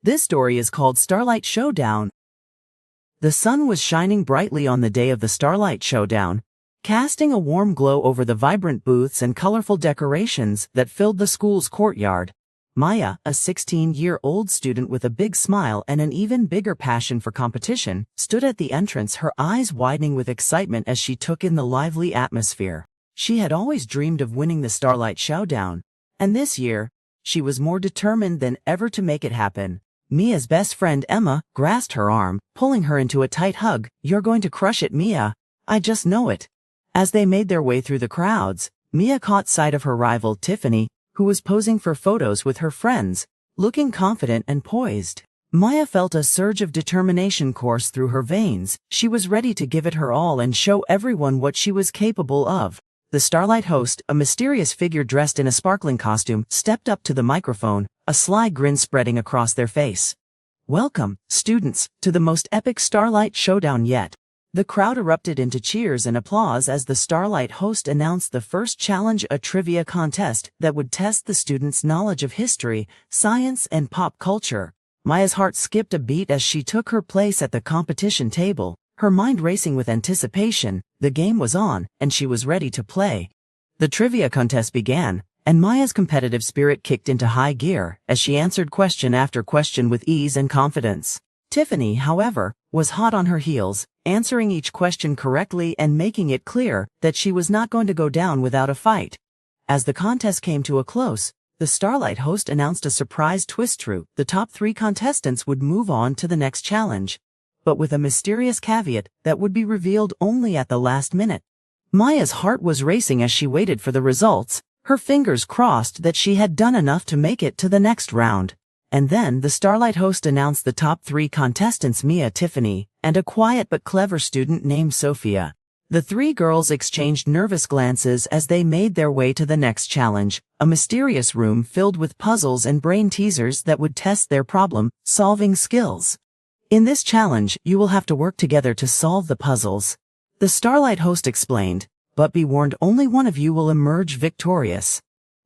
This story is called Starlight Showdown. The sun was shining brightly on the day of the Starlight Showdown, casting a warm glow over the vibrant booths and colorful decorations that filled the school's courtyard. Maya, a 16-year-old student with a big smile and an even bigger passion for competition, stood at the entrance, her eyes widening with excitement as she took in the lively atmosphere. She had always dreamed of winning the Starlight Showdown, and this year, she was more determined than ever to make it happen. Mia's best friend Emma grasped her arm, pulling her into a tight hug. "You're going to crush it, Mia. I just know it." As they made their way through the crowds, Mia caught sight of her rival Tiffany, who was posing for photos with her friends, looking confident and poised. Maya felt a surge of determination course through her veins. She was ready to give it her all and show everyone what she was capable of. The Starlight host, a mysterious figure dressed in a sparkling costume, stepped up to the microphone, a sly grin spreading across their face. "Welcome, students, to the most epic Starlight Showdown yet." The crowd erupted into cheers and applause as the Starlight host announced the first challenge, a trivia contest that would test the students' knowledge of history, science, and pop culture. Maya's heart skipped a beat as she took her place at the competition table, her mind racing with anticipation. The game was on, and she was ready to play. The trivia contest began, and Maya's competitive spirit kicked into high gear as she answered question after question with ease and confidence. Tiffany, however, was hot on her heels, answering each question correctly and making it clear that she was not going to go down without a fight. As the contest came to a close, the Starlight host announced a surprise twist. The top 3 contestants would move on to the next challenge, but with a mysterious caveat that would be revealed only at the last minute. Maya's heart was racing as she waited for the results, her fingers crossed that she had done enough to make it to the next round. And then the Starlight host announced the top 3 contestants: Mia, Tiffany, and a quiet but clever student named Sophia. The 3 girls exchanged nervous glances as they made their way to the next challenge, a mysterious room filled with puzzles and brain teasers that would test their problem-solving skills. "In this challenge, you will have to work together to solve the puzzles," the Starlight host explained, "but be warned, only one of you will emerge victorious."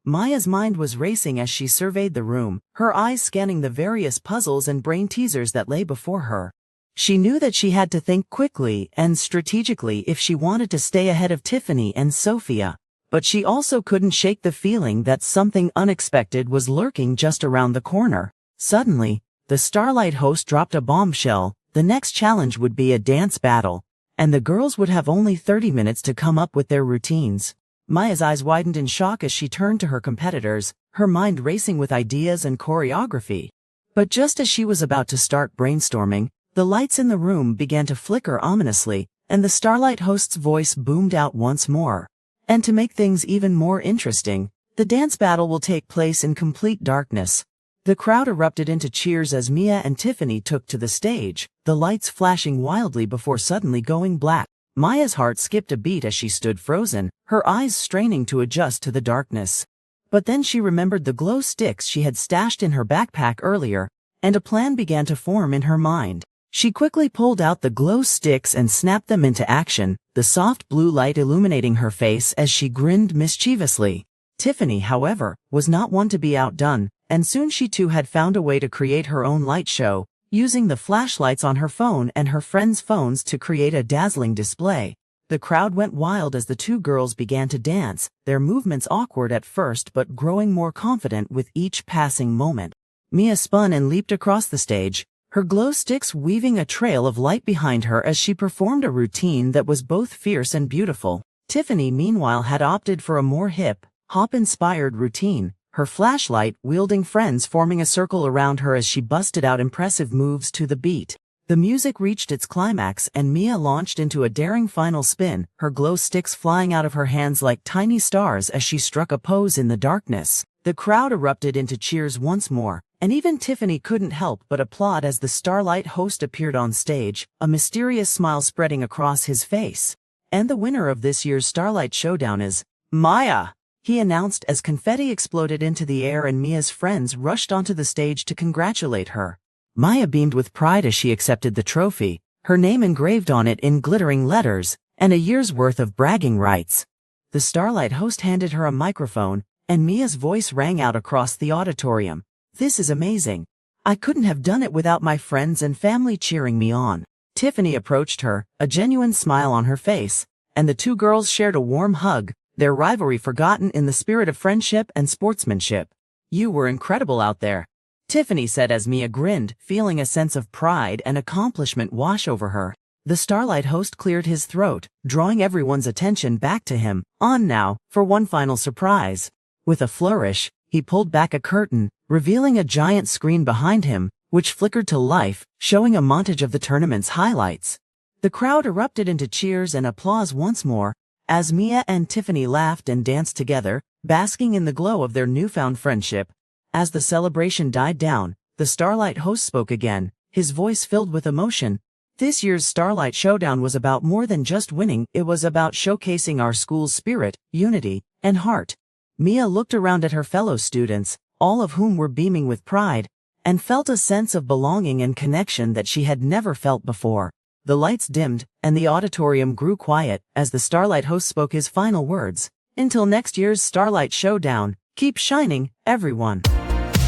Maya's mind was racing as she surveyed the room, her eyes scanning the various puzzles and brain teasers that lay before her. She knew that she had to think quickly and strategically if she wanted to stay ahead of Tiffany and Sophia, but she also couldn't shake the feeling that something unexpected was lurking just around the corner. Suddenly, the Starlight host dropped a bombshell. The next challenge would be a dance battle, and the girls would have only 30 minutes to come up with their routines. Maya's eyes widened in shock as she turned to her competitors, her mind racing with ideas and choreography. But just as she was about to start brainstorming, the lights in the room began to flicker ominously, and the Starlight host's voice boomed out once more. "And to make things even more interesting, the dance battle will take place in complete darkness." The crowd erupted into cheers as Mia and Tiffany took to the stage, the lights flashing wildly before suddenly going black. Maya's heart skipped a beat as she stood frozen, her eyes straining to adjust to the darkness. But then she remembered the glow sticks she had stashed in her backpack earlier, and a plan began to form in her mind. She quickly pulled out the glow sticks and snapped them into action, the soft blue light illuminating her face as she grinned mischievously. Tiffany, however, was not one to be outdone, and soon she too had found a way to create her own light show, using the flashlights on her phone and her friends' phones to create a dazzling display. The crowd went wild as the 2 girls began to dance, their movements awkward at first but growing more confident with each passing moment. Mia spun and leaped across the stage, her glow sticks weaving a trail of light behind her as she performed a routine that was both fierce and beautiful. Tiffany, meanwhile, had opted for a more hip-hop-inspired routine, her flashlight-wielding friends forming a circle around her as she busted out impressive moves to the beat. The music reached its climax and Mia launched into a daring final spin, her glow sticks flying out of her hands like tiny stars as she struck a pose in the darkness. The crowd erupted into cheers once more, and even Tiffany couldn't help but applaud as the Starlight host appeared on stage, a mysterious smile spreading across his face. "And the winner of this year's Starlight Showdown is Maya," he announced as confetti exploded into the air and Mia's friends rushed onto the stage to congratulate her. Maya beamed with pride as she accepted the trophy, her name engraved on it in glittering letters, and a year's worth of bragging rights. The Starlight host handed her a microphone, and Mia's voice rang out across the auditorium. "This is amazing. I couldn't have done it without my friends and family cheering me on. Tiffany approached her, a genuine smile on her face, and the two girls shared a warm hug, their rivalry forgotten in the spirit of friendship and sportsmanship. You were incredible out there, Tiffany said as Mia grinned, feeling a sense of pride and accomplishment wash over her. The Starlight host cleared his throat, drawing everyone's attention back to him. On now, for one final surprise. With a flourish, he pulled back a curtain, revealing a giant screen behind him, which flickered to life, showing a montage of the tournament's highlights. The crowd erupted into cheers and applause once more, as Mia and Tiffany laughed and danced together, basking in the glow of their newfound friendship. As the celebration died down, the Starlight host spoke again, his voice filled with emotion. This year's Starlight Showdown was about more than just winning, it was about showcasing our school's spirit, unity, and heart. Mia looked around at her fellow students, all of whom were beaming with pride, and felt a sense of belonging and connection that she had never felt before. The lights dimmed, and the auditorium grew quiet as the Starlight host spoke his final words. Until next year's Starlight Showdown, keep shining, everyone.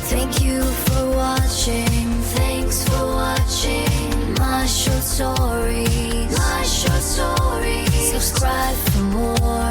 Thank you for watching. Thanks for watching my short stories. Subscribe for more.